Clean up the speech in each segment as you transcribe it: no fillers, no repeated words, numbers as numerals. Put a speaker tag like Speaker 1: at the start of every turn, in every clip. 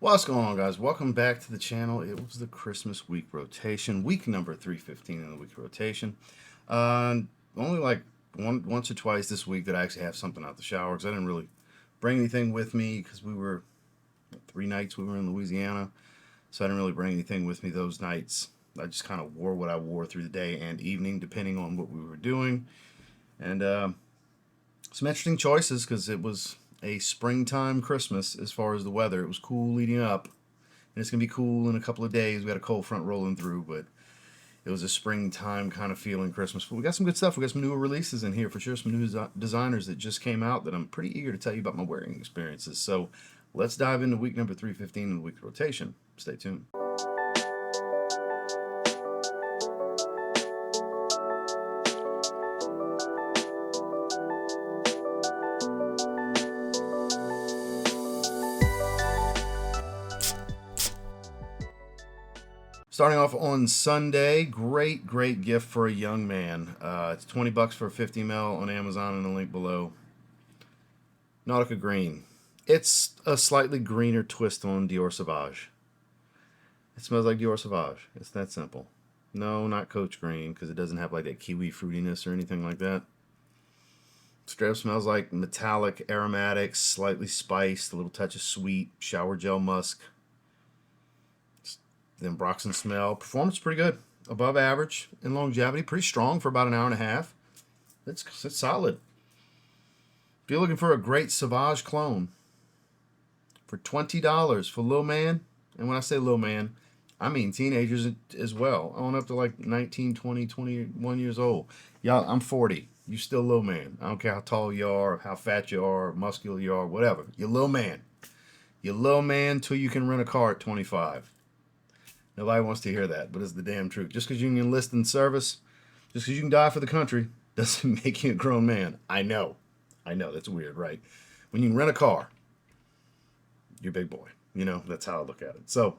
Speaker 1: What's going on, guys? Welcome back to the channel. It was the Christmas week rotation, week number 315 in the week rotation. Only like once or twice this week that I actually have something out the shower because I didn't really bring anything with me because we were 3 nights we were in Louisiana, so I didn't really bring anything with me those nights. I just kind of wore what I wore through the day and evening, depending on what we were doing, and some interesting choices because it was a springtime Christmas as far as the weather. It was cool leading up, and it's going to be cool in a couple of days. We got a cold front rolling through, but it was a springtime kind of feeling Christmas. But we got some good stuff. We got some newer releases in here for sure, some new designers that just came out that I'm pretty eager to tell you about my wearing experiences. So let's dive into week number 315 in the week rotation. Stay tuned. Starting off on Sunday, great gift for a young man. It's $20 for 50 ml on Amazon, and the link below. Nautica Green. It's a slightly greener twist on Dior Sauvage. It smells like Dior Sauvage. It's that simple. No, not Coach Green, because it doesn't have like that kiwi fruitiness or anything like that. Straight up smells like metallic, aromatic, slightly spiced, a little touch of sweet, shower gel musk. Then Broxton smell. Performance pretty good. Above average in longevity. Pretty strong for about an hour and a half. It's solid. If you're looking for a great Sauvage clone for $20 for little man, and when I say little man, I mean teenagers as well, on up to like 19, 20, 21 years old. Y'all, I'm 40. You still little man. I don't care how tall you are, how fat you are, muscular you are, whatever. You're little man. You're little man till you can rent a car at 25. Nobody wants to hear that, but it's the damn truth. Just because you can enlist in service, just because you can die for the country, doesn't make you a grown man. I know, that's weird, right? When you can rent a car, you're a big boy. You know, that's how I look at it. So,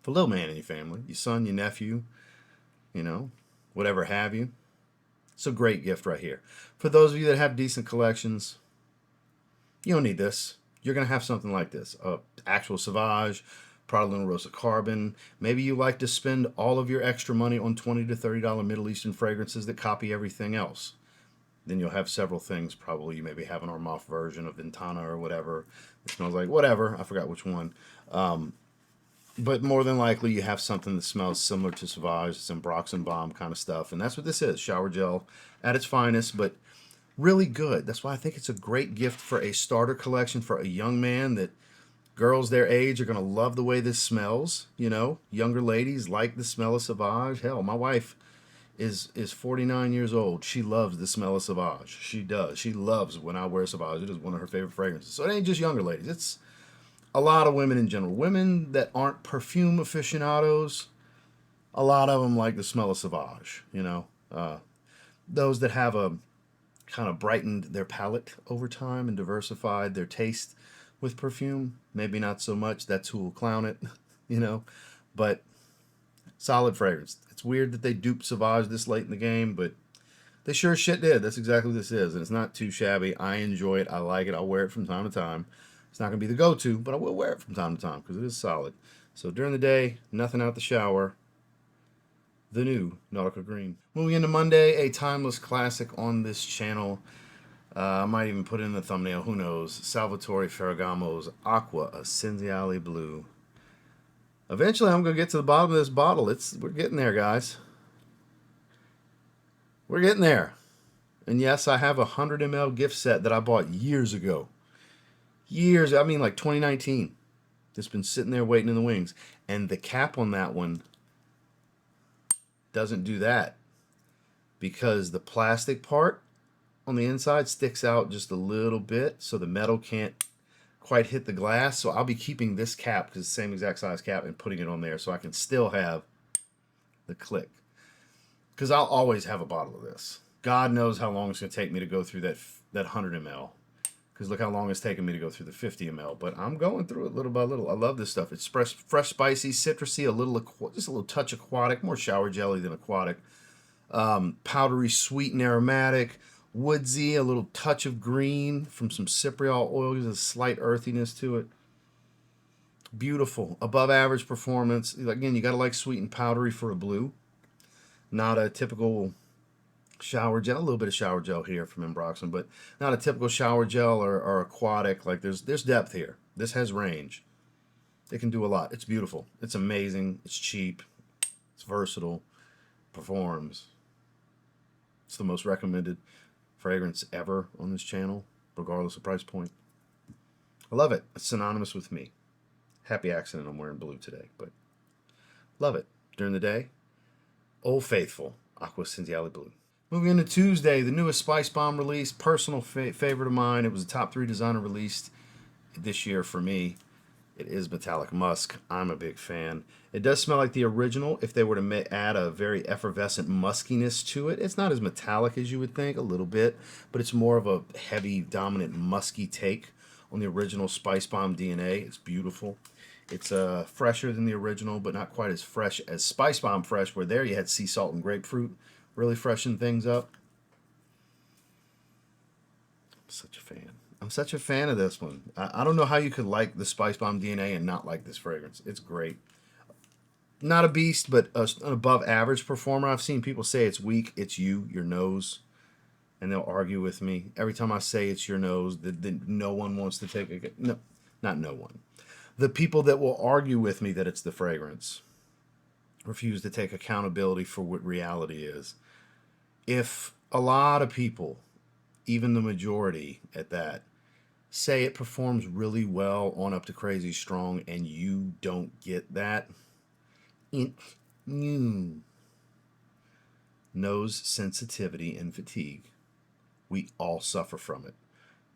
Speaker 1: for a little man in your family, your son, your nephew, you know, whatever have you, it's a great gift right here. For those of you that have decent collections, you don't need this. You're going to have something like this. Actual Sauvage, Prada Luna Rosa Carbon. Maybe you like to spend all of your extra money on $20 to $30 Middle Eastern fragrances that copy everything else. Then you'll have several things. Probably you maybe have an Armaf version of Ventana or whatever. It smells like whatever. I forgot which one. But more than likely you have something that smells similar to Sauvage, some Broxton Bomb kind of stuff. And that's what this is. Shower gel at its finest, but really good. That's why I think it's a great gift for a starter collection for a young man that girls their age are going to love the way this smells. You know, younger ladies like the smell of Sauvage. Hell, my wife is 49 years old. She loves the smell of Sauvage. She does. She loves when I wear Sauvage. It is one of her favorite fragrances. So it ain't just younger ladies. It's a lot of women in general. Women that aren't perfume aficionados, a lot of them like the smell of Sauvage. You know, those that have a kind of brightened their palette over time and diversified their taste with perfume, maybe not so much. That's who will clown it, you know. But solid fragrance. It's weird that they duped Sauvage this late in the game, but they sure as shit did. That's exactly what this is, and it's not too shabby. I enjoy it. I like it. I'll wear it from time to time. It's not going to be the go-to, but I will wear it from time to time because it is solid. So during the day, nothing out the shower. The new Nautica Green. Moving into Monday, a timeless classic on this channel. I might even put it in the thumbnail, who knows. Salvatore Ferragamo's Acqua Essenziale Blue. Eventually I'm going to get to the bottom of this bottle. We're getting there, guys. We're getting there. And yes, I have a 100 ml gift set that I bought years ago. Years, I mean like 2019. It's been sitting there waiting in the wings. And the cap on that one doesn't do that. Because the plastic part on the inside sticks out just a little bit, so the metal can't quite hit the glass. So I'll be keeping this cap, because it's the same exact size cap, and putting it on there so I can still have the click. Because I'll always have a bottle of this. God knows how long it's going to take me to go through that 100 ml. Because look how long it's taken me to go through the 50 ml. But I'm going through it little by little. I love this stuff. It's fresh, spicy, citrusy, just a little touch aquatic, more shower jelly than aquatic. Powdery, sweet and aromatic. Woodsy, a little touch of green from some cypriol oil. There's a slight earthiness to it. Beautiful. Above average performance. Again, you got to like sweet and powdery for a blue. Not a typical shower gel. A little bit of shower gel here from Embroxen, but not a typical shower gel or aquatic. Like there's depth here. This has range. It can do a lot. It's beautiful. It's amazing. It's cheap. It's versatile. Performs. It's the most recommended fragrance ever on this channel, regardless of price point. I love it. It's synonymous with me. Happy accident I'm wearing blue today, but love it. During the day, Old Faithful, Acqua Essenziale Blue. Moving into Tuesday, the newest Spicebomb release, personal favorite of mine. It was a top 3 designer released this year for me. It is Metallic Musk. I'm a big fan. It does smell like the original. If they were to add a very effervescent muskiness to it, it's not as metallic as you would think, a little bit, but it's more of a heavy, dominant, musky take on the original Spicebomb DNA. It's beautiful. It's fresher than the original, but not quite as fresh as Spicebomb fresh, where there you had sea salt and grapefruit. Really freshen things up. I'm such a fan. I'm such a fan of this one. I don't know how you could like the Spicebomb DNA and not like this fragrance. It's great. Not a beast, but an above average performer. I've seen people say it's weak. It's you, your nose. And they'll argue with me. Every time I say it's your nose, no one wants to take a... No, not no one. The people that will argue with me that it's the fragrance refuse to take accountability for what reality is. If a lot of people, even the majority at that, say it performs really well on Up to Crazy Strong and you don't get that, nose sensitivity and fatigue. We all suffer from it.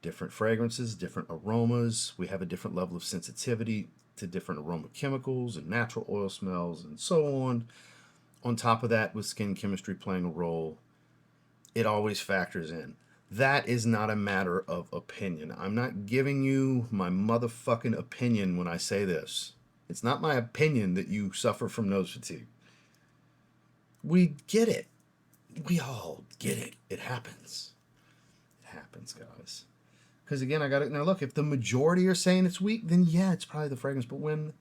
Speaker 1: Different fragrances, different aromas. We have a different level of sensitivity to different aroma chemicals and natural oil smells and so on. On top of that, with skin chemistry playing a role, it always factors in. That is not a matter of opinion. I'm not giving you my motherfucking opinion when I say this. It's not my opinion that you suffer from nose fatigue. We get it. We all get it. It happens. It happens, guys. Because again, I got it. Now look, if the majority are saying it's weak, then yeah, it's probably the fragrance. But when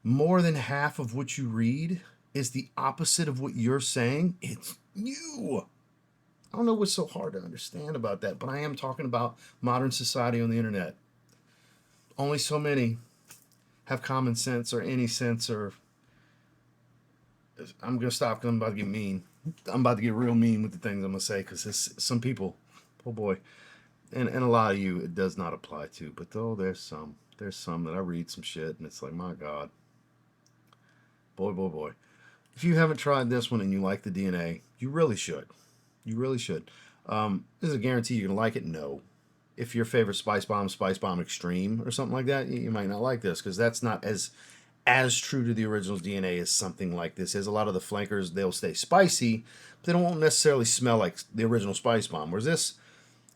Speaker 1: more than half of what you read is the opposite of what you're saying, it's you. I don't know what's so hard to understand about that, but I am talking about modern society on the internet. Only so many have common sense or any sense, or I'm going to stop because I'm about to get mean. I'm about to get real mean with the things I'm going to say because some people, oh boy, and a lot of you it does not apply to, but though there's some that I read some shit and it's like, my God. Boy. If you haven't tried this one and you like the DNA, you really should. You really should. Is it a guarantee you're going to like it? No. If your favorite Spicebomb Extreme or something like that, you might not like this because that's not as true to the original's DNA as something like this is. A lot of the flankers, they'll stay spicy, but they won't necessarily smell like the original Spicebomb. Whereas this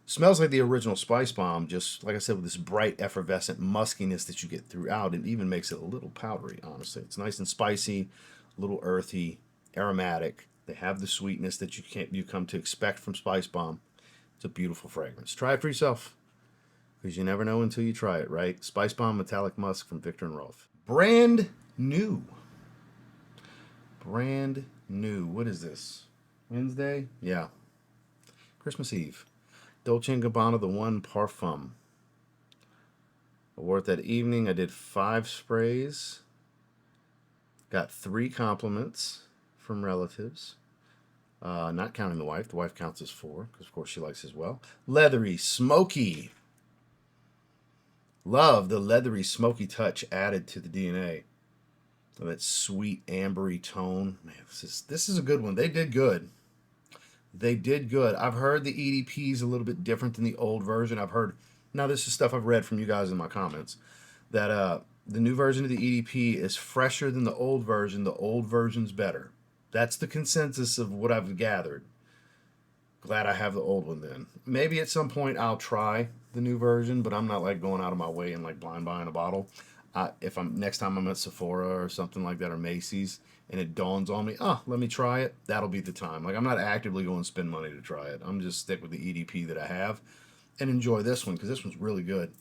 Speaker 1: smells like the original Spicebomb, just like I said, with this bright, effervescent muskiness that you get throughout. It even makes it a little powdery, honestly. It's nice and spicy, a little earthy, aromatic. They have the sweetness that you come to expect from Spicebomb. It's a beautiful fragrance. Try it for yourself, because you never know until you try it, right? Spicebomb Metallic Musk from Viktor and Rolf. Brand new. Brand new. What is this? Wednesday? Yeah. Christmas Eve. Dolce & Gabbana, the one Parfum. I wore it that evening. I did 5 sprays. Got 3 compliments from relatives. Not counting the wife. The wife counts as 4, because of course she likes as well. Leathery, smoky. Love the leathery, smoky touch added to the DNA. That sweet, ambery tone. Man, this is a good one. They did good. They did good. I've heard the EDP is a little bit different than the old version. I've heard, now this is stuff I've read from you guys in my comments, that the new version of the EDP is fresher than the old version. The old version's better. That's the consensus of what I've gathered. Glad I have the old one then. Maybe at some point I'll try the new version, but I'm not like going out of my way and like blind buying a bottle. If next time I'm at Sephora or something like that, or Macy's, and it dawns on me, let me try it, that'll be the time. Like, I'm not actively going to spend money to try it. I'm just stick with the EDP that I have and enjoy this one, because this one's really good.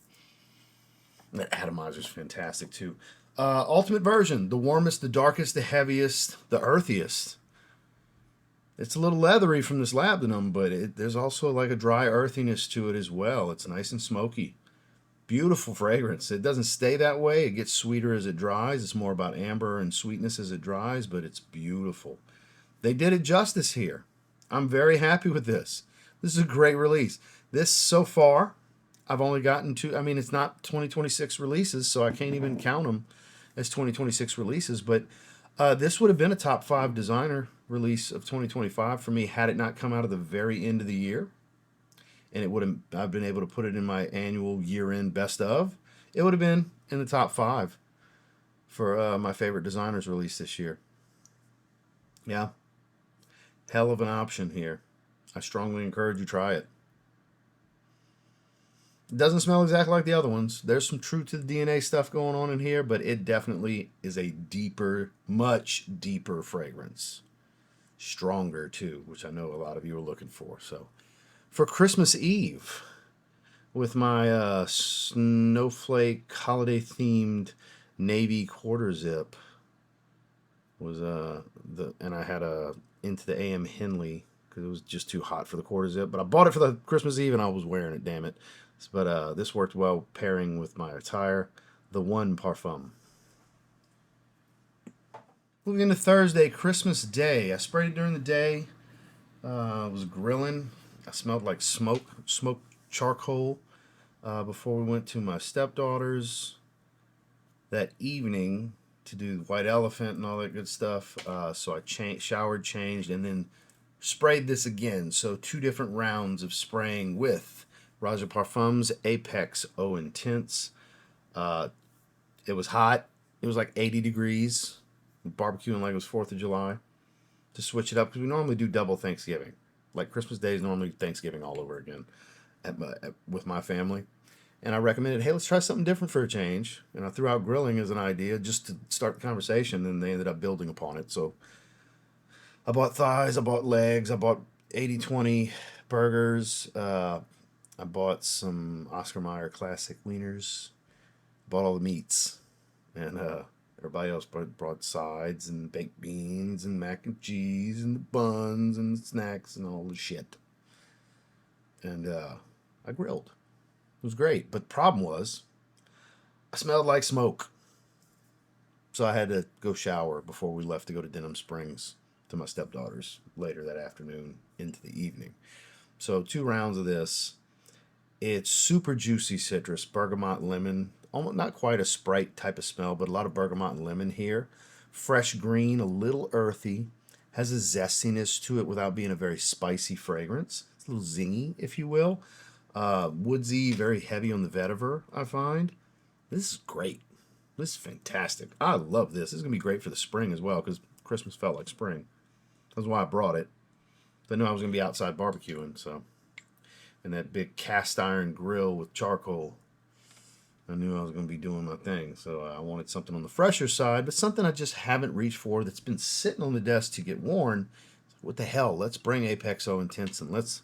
Speaker 1: That atomizer is fantastic too. Ultimate version, the warmest, the darkest, the heaviest, the earthiest. It's a little leathery from this labdanum, but there's also like a dry earthiness to it as well. It's nice and smoky. Beautiful fragrance. It doesn't stay that way. It gets sweeter as it dries. It's more about amber and sweetness as it dries, but it's beautiful. They did it justice here. I'm very happy with this. This is a great release. This, so far, I've only gotten two. I mean, it's not 2026 releases, so I can't even count them as 2026 releases, but this would have been a top 5 designer release of 2025 for me had it not come out of the very end of the year. And it would have, I've been able to put it in my annual year-end best of. It would have been in the top 5 for my favorite designers release this year. Yeah. Hell of an option here. I strongly encourage you try it. It doesn't smell exactly like the other ones. There's some true to the DNA stuff going on in here, but it definitely is a deeper, much deeper fragrance. Stronger too, which I know a lot of you are looking for. So for Christmas Eve, with my snowflake holiday themed navy quarter zip, was and I had a Into the AM Henley because it was just too hot for the quarter zip, but I bought it for the Christmas Eve and I was wearing it, damn it. But this worked well pairing with my attire. The One Parfum. Moving into Thursday, Christmas Day. I sprayed it during the day. I was grilling. I smelled like smoked charcoal before we went to my stepdaughter's that evening to do White Elephant and all that good stuff. So I showered, changed, and then sprayed this again. So 2 different rounds of spraying with Roja Parfum's Apex Eau Intense. It was hot. It was like 80 degrees. Barbecuing like it was 4th of July. To switch it up, because we normally do double Thanksgiving. Like Christmas Day is normally Thanksgiving all over again with my family. And I recommended, hey, let's try something different for a change. And I threw out grilling as an idea just to start the conversation, and they ended up building upon it. So I bought thighs, I bought legs, I bought 80-20 burgers. I bought some Oscar Mayer classic wieners. Bought all the meats. And everybody else brought sides and baked beans and mac and cheese and the buns and the snacks and all the shit. And I grilled. It was great. But the problem was, I smelled like smoke. So I had to go shower before we left to go to Denham Springs to my stepdaughter's later that afternoon into the evening. So 2 rounds of this. It's super juicy citrus, bergamot, lemon. Almost not quite a Sprite type of smell, but a lot of bergamot and lemon here. Fresh green, a little earthy. Has a zestiness to it without being a very spicy fragrance. It's a little zingy, if you will. Woodsy, very heavy on the vetiver, I find. This is great. This is fantastic. I love this. This is going to be great for the spring as well, because Christmas felt like spring. That's why I brought it. I knew I was going to be outside barbecuing, so. And that big cast iron grill with charcoal. I knew I was going to be doing my thing, so I wanted something on the fresher side, but something I just haven't reached for that's been sitting on the desk to get worn. What the hell? Let's bring Apex Eau Intense and let's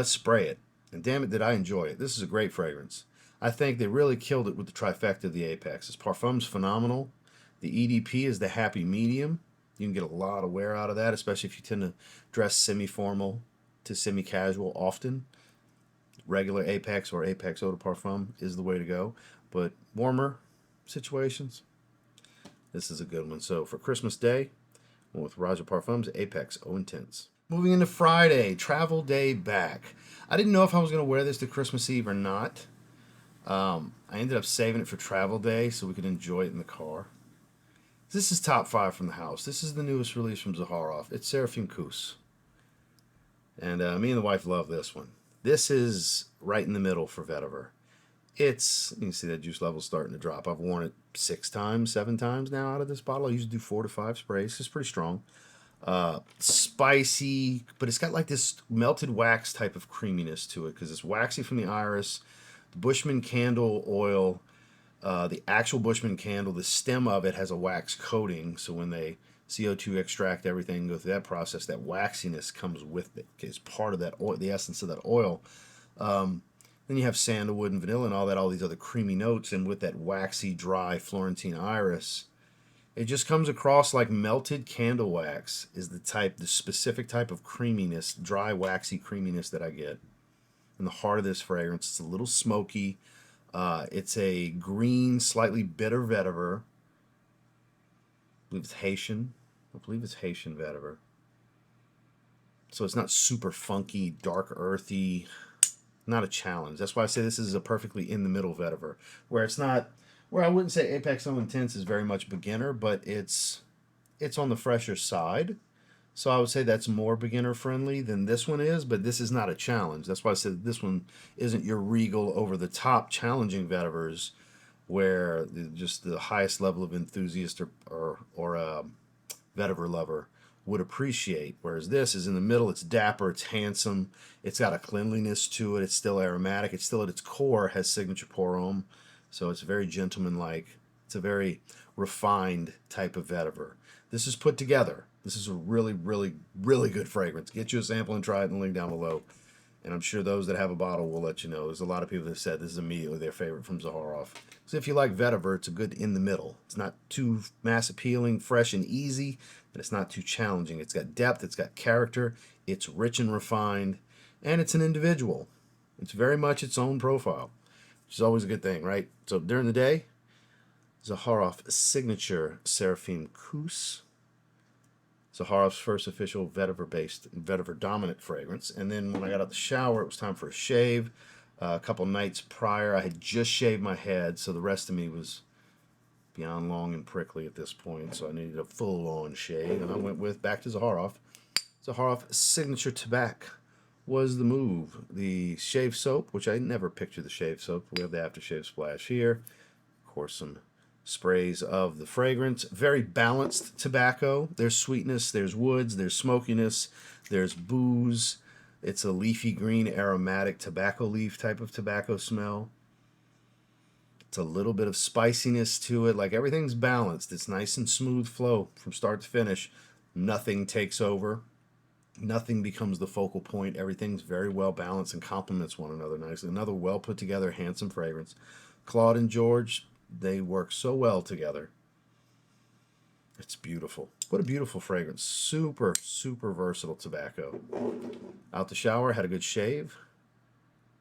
Speaker 1: spray it. And damn it, did I enjoy it. This is a great fragrance. I think they really killed it with the trifecta of the Apex. This Parfum's phenomenal. The EDP is the happy medium. You can get a lot of wear out of that, especially if you tend to dress semi-formal to semi-casual often. Regular Apex or Apex Eau de Parfum is the way to go. But warmer situations, this is a good one. So for Christmas Day, with Roja Parfum's Apex Eau Intense. Moving into Friday, travel day back. I didn't know if I was going to wear this to Christmas Eve or not. I ended up saving it for travel day so we could enjoy it in the car. This is top 5 from the house. This is the newest release from Zaharoff. It's Seraphim Khus. And me and the wife love this one. This is right in the middle for vetiver. It's, you can see that juice level starting to drop. I've worn it 6 times, 7 times now out of this bottle. I usually do 4 to 5 sprays. It's pretty strong. Spicy, but it's got like this melted wax type of creaminess to it because it's waxy from the iris, the Bushman candle oil, the actual Bushman candle, the stem of it has a wax coating, so when they CO2 extract everything, go through that process, that waxiness comes with it. It's part of that oil, the essence of that oil. Then you have sandalwood and vanilla and all these other creamy notes, and with that waxy, dry Florentine iris, it just comes across like melted candle wax is the specific type of creaminess, dry, waxy creaminess that I get in the heart of this fragrance. It's a little smoky. It's a green, slightly bitter vetiver. I believe it's Haitian. I believe it's Haitian vetiver. So it's not super funky, dark, earthy. Not a challenge. That's why I say this is a perfectly in the middle vetiver, where it's not, where I wouldn't say Apex So Intense is very much beginner, but it's on the fresher side. So I would say that's more beginner friendly than this one is, but this is not a challenge. That's why I said this one isn't your regal over the top challenging vetivers, where just the highest level of enthusiast or vetiver lover would appreciate. Whereas this is in the middle. It's dapper, it's handsome, it's got a cleanliness to it, it's still aromatic, it's still at its core has signature pour homme, so it's very gentleman-like. It's a very refined type of vetiver. This is put together. This is a really, really, really good fragrance. Get you a sample and try it in the link down below. And I'm sure those that have a bottle will let you know. There's a lot of people that said this is immediately their favorite from Zaharoff. So if you like vetiver, it's a good in the middle. It's not too mass appealing, fresh and easy, and it's not too challenging. It's got depth, it's got character, it's rich and refined, and it's an individual. It's very much its own profile, which is always a good thing, right? So during the day, Zaharoff Signature Seraphim Khus. Zaharoff's first official vetiver dominant fragrance. And then when I got out the shower, it was time for a shave. A couple nights prior, I had just shaved my head, so the rest of me was beyond long and prickly at this point, so I needed a full-on shave, and I went with, back to Zaharoff. Zaharoff Signature Tabac was the move. The shave soap, which I never pictured the shave soap. We have the aftershave splash here. Of course, some sprays of the fragrance. Very balanced tobacco. There's sweetness, there's woods, there's smokiness, there's booze. It's a leafy green aromatic tobacco leaf type of tobacco smell. It's a little bit of spiciness to it. Like, everything's balanced. It's nice and smooth flow from start to finish. Nothing takes over. Nothing becomes the focal point. Everything's very well balanced and complements one another nicely. Another well put together, handsome fragrance. Claude and George, they work so well together. It's beautiful. What a beautiful fragrance. Super, super versatile tobacco. Out the shower, had a good shave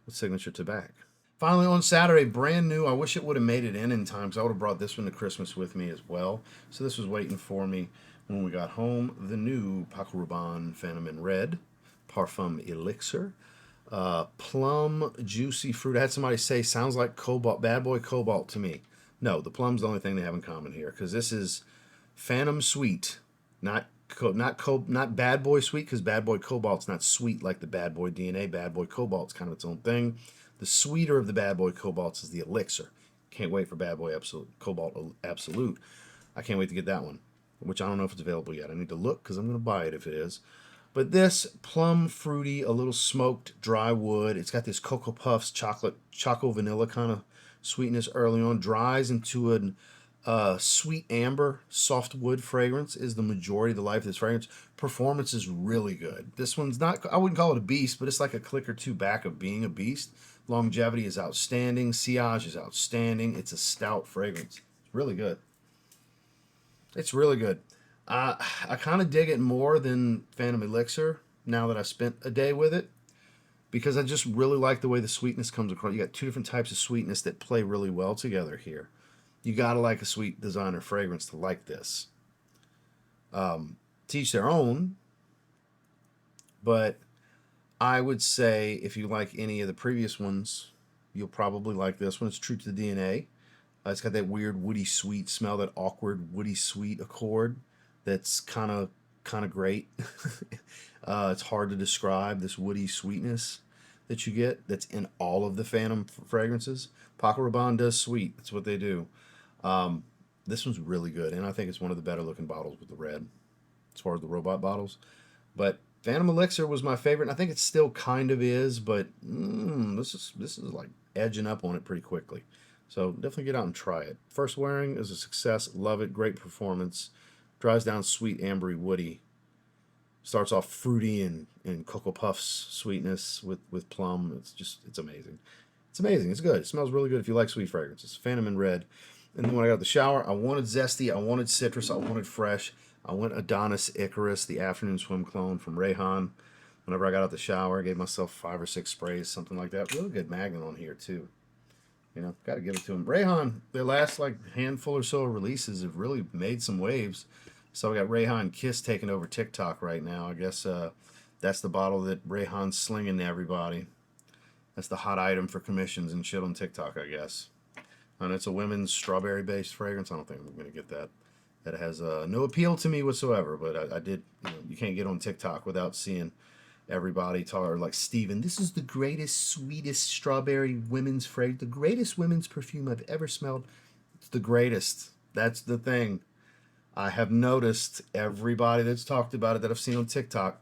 Speaker 1: with Signature Tabac. Finally on Saturday, brand new. I wish it would have made it in time, because I would have brought this one to Christmas with me as well. So this was waiting for me when we got home. The new Rabanne Phantom in red, Parfum Elixir. Plum, juicy fruit. I had somebody say, sounds like cobalt, bad boy cobalt to me. No, the plum's the only thing they have in common here, because this is Phantom sweet, not bad boy sweet, because bad boy cobalt's not sweet like the bad boy DNA. Bad boy cobalt's kind of its own thing. The sweeter of the bad boy cobalts is the Elixir. Can't wait for bad boy cobalt absolute. I can't wait to get that one, which I don't know if it's available yet. I need to look, because I'm going to buy it if it is. But this, plum, fruity, a little smoked, dry wood. It's got this Cocoa Puffs, choco vanilla kind of sweetness early on. Dries into a sweet amber, soft wood fragrance is the majority of the life of this fragrance. Performance is really good. This one's not, I wouldn't call it a beast, but it's like a click or two back of being a beast. Longevity is outstanding. Sillage is outstanding. It's a stout fragrance. It's really good. It's really good. I kind of dig it more than Phantom Elixir now that I spent a day with it, because I just really like the way the sweetness comes across. You got two different types of sweetness that play really well together here. You got to like a sweet designer fragrance to like this. Teach their own, but I would say if you like any of the previous ones, you'll probably like this one. It's true to the DNA. It's got that weird woody sweet smell, that awkward woody sweet accord that's kind of great. It's hard to describe this woody sweetness that you get that's in all of the Phantom fragrances. Rabanne does sweet. That's what they do. This one's really good, and I think it's one of the better looking bottles with the red as far as the robot bottles. But Phantom Elixir was my favorite, and I think it still kind of is, but this is like edging up on it pretty quickly. So definitely get out and try it. First wearing is a success. Love it. Great performance. Dries down sweet, ambery, woody. Starts off fruity and Cocoa Puffs sweetness with plum. It's amazing. It's amazing. It's good. It smells really good if you like sweet fragrances. Phantom in red. And then when I got out the shower, I wanted zesty, I wanted citrus, I wanted fresh. I went Adonis Icarus, the afternoon swim clone from Rayhaan. Whenever I got out the shower, I gave myself 5 or 6 sprays, something like that. Really good magnet on here, too. You know, got to give it to them. Rayhaan, their last like handful or so of releases have really made some waves. So we got Rayhaan Kiss taking over TikTok right now. I guess that's the bottle that Rayhaan's slinging to everybody. That's the hot item for commissions and shit on TikTok, I guess. And it's a women's strawberry-based fragrance. I don't think I'm going to get that. That has no appeal to me whatsoever. But I did. You know, you can't get on TikTok without seeing everybody talk like Steven. This is the greatest, sweetest strawberry women's fragrance. The greatest women's perfume I've ever smelled. It's the greatest. That's the thing. I have noticed everybody that's talked about it that I've seen on TikTok.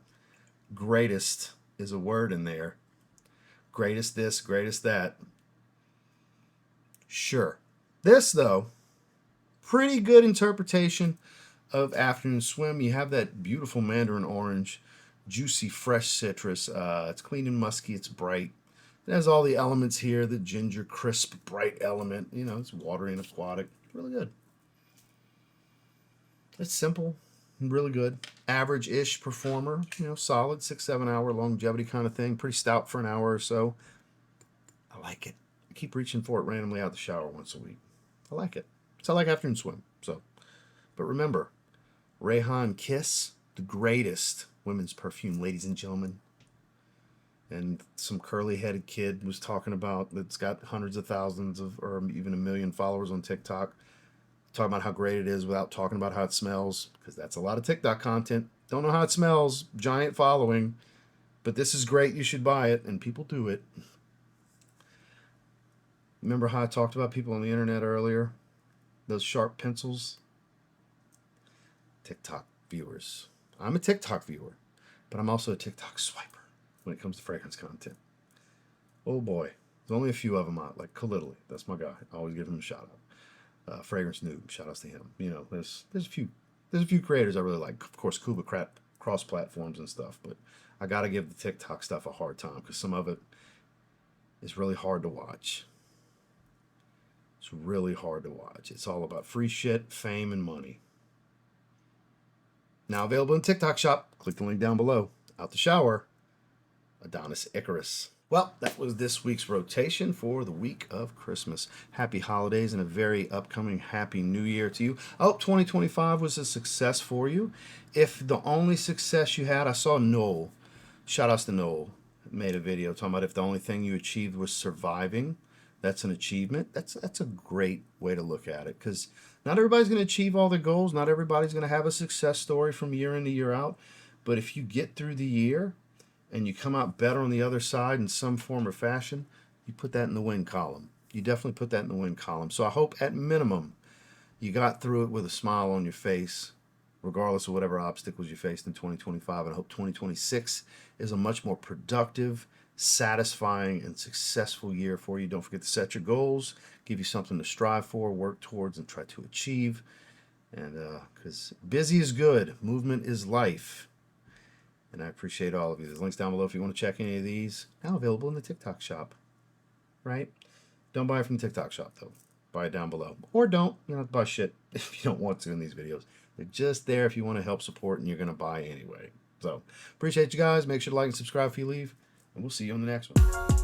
Speaker 1: Greatest is a word in there. Greatest this, greatest that. Sure. This, though, pretty good interpretation of Afternoon Swim. You have that beautiful mandarin orange, juicy, fresh citrus. It's clean and musky. It's bright. It has all the elements here. The ginger, crisp, bright element. You know, it's watery and aquatic. Really good. It's simple. Really good. Average-ish performer. You know, solid 6-7 hour longevity kind of thing. Pretty stout for an hour or so. I like it. I keep reaching for it randomly out the shower once a week. I like it. So I like Afternoon Swim. So, but remember, Rayhaan Kiss, the greatest women's perfume, ladies and gentlemen. And some curly-headed kid was talking about that's got hundreds of thousands of, or even 1 million followers on TikTok. Talking about how great it is without talking about how it smells, because that's a lot of TikTok content. Don't know how it smells, giant following, but this is great, you should buy it, and people do it. Remember how I talked about people on the internet earlier? Those sharp pencils? TikTok viewers. I'm a TikTok viewer, but I'm also a TikTok swiper when it comes to fragrance content. Oh boy, there's only a few of them out, like Khalidly, that's my guy. I always give him a shout out. Fragrance Noob, shout outs to him. You know, there's a few creators I really like. Of course, Kuba cross platforms and stuff, but I gotta give the TikTok stuff a hard time because some of it is really hard to watch. It's really hard to watch. It's all about free shit, fame, and money. Now available in TikTok shop. Click the link down below. Out the shower, Adonis Icarus. Well, that was this week's rotation for the week of Christmas. Happy holidays and a very upcoming happy new year to you. I hope 2025 was a success for you. If the only success you had, I saw Noel, shout outs to Noel, made a video talking about if the only thing you achieved was surviving, that's an achievement. That's a great way to look at it, because not everybody's going to achieve all their goals. Not everybody's going to have a success story from year in to year out. But if you get through the year and you come out better on the other side in some form or fashion, you put that in the win column. You definitely put that in the win column. So I hope at minimum you got through it with a smile on your face, regardless of whatever obstacles you faced in 2025. And I hope 2026 is a much more productive, satisfying, and successful year for you. Don't forget to set your goals, give you something to strive for, work towards, and try to achieve. And because busy is good, movement is life. And I appreciate all of you. There's links down below if you want to check any of these. Now available in the TikTok shop. Right? Don't buy it from the TikTok shop, though. Buy it down below. Or don't. You don't have to buy shit if you don't want to in these videos. They're just there if you want to help support and you're going to buy anyway. So, appreciate you guys. Make sure to like and subscribe if you leave. And we'll see you on the next one.